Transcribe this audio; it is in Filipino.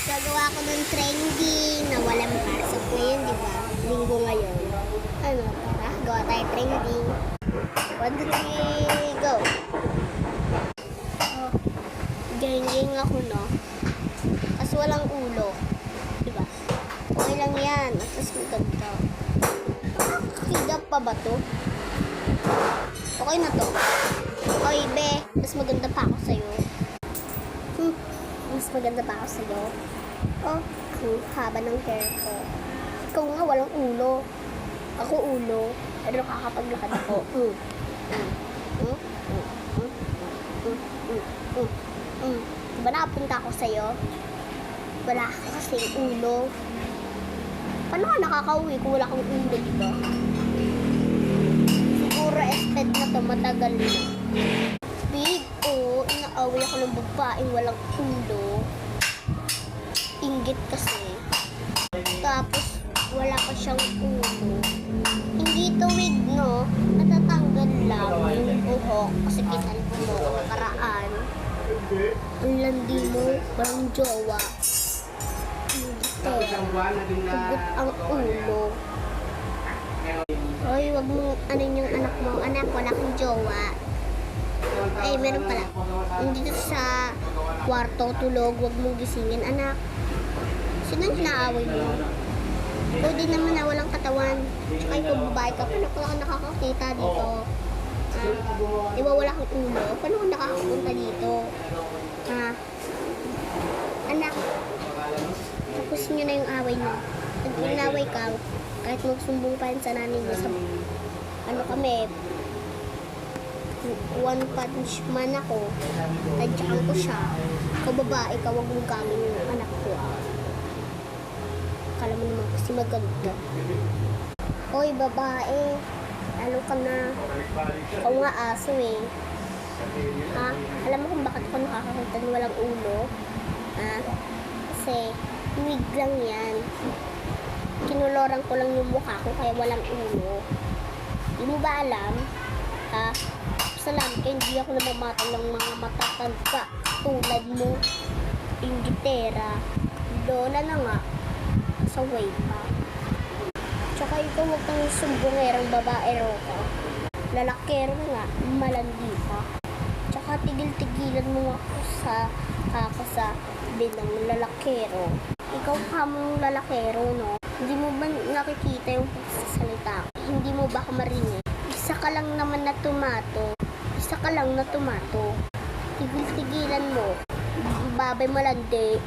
Gagawa ko ng trending na walang pasok ngayon, di ba? Linggo ngayon. Ano, tara, gawa tayo trending. 1, 2, 3, go! Oh, geng-geng ako, no? Kasi walang ulo. Di ba? Okay lang yan. Tapos maganda. Nakakakigap pa ba to? Okay na to. Oy, be. Mas maganda pa ako sa'yo. Mas maganda pa ako sa'yo. Oh, haba ng hair ko. Ikaw nga walang ulo. Ako ulo. Pero kakapaglakad ako. Diba nakapunta ako sa'yo? Wala ka kasing ulo. Paano ka nakakauwi kung wala kang ulo, diba? Siguro esped na to, matagal na. Big, oh, inaaway ako ng babaeng walang ulo. Inggit kasi. Tapos, wala pa siyang ulo. Hindi to wig, no? Natatanggal lang yung buhok kasi kinalbo mo ako nakaraan. Ang landi mo, parang jowa. Hugot ang ulo. Oy, wag mo ano yung anak mo. Anak, wala kang jowa. Ay, meron pala. Dito sa kwarto, tulog, wag mong gisingin, anak. Sino yung inaaway mo? Ikaw din naman na walang katawan. Tsaka ikaw babae ka, paano ka nakakakita dito? Di ba wala kang ulo? Paano ka nakakapunta dito? Anak, tapos nyo na yung away mo. Pag inaway ka, kahit magsumbong pa yun sa nanay mo sa ano kami, one punch man ako, tadyakan ko siya. Ikaw babae ka, wag mong gamin yung anak ko. Akala mo naman kasi maganda. Hoy babae, lalo ka na. Ikaw nga aso eh. Ha? Alam mo kung bakit ako nakakakita ng walang ulo? Ha? Kasi wig lang yan. Kinuloran ko lang yung mukha ko kaya walang ulo. Di mo ba alam? Ha? Salamat kayo, hindi ako namamatang ng mga matatanda tulad mo. Yung gitera. Lola na nga. Sa way pa. Tsaka ikaw huwag kang sumbongerang babaero ka. Lalakero nga, malandi ka. Tsaka tigil-tigilan mo ako sa bilang lalakero. Ikaw ka mong lalakero, no? Hindi mo ba nakikita yung pagsasalita? Hindi mo ba ako marinig? Isa ka lang naman na tumato. Isa ka lang na tumato. Tigil-tigilan mo. Babay malandi.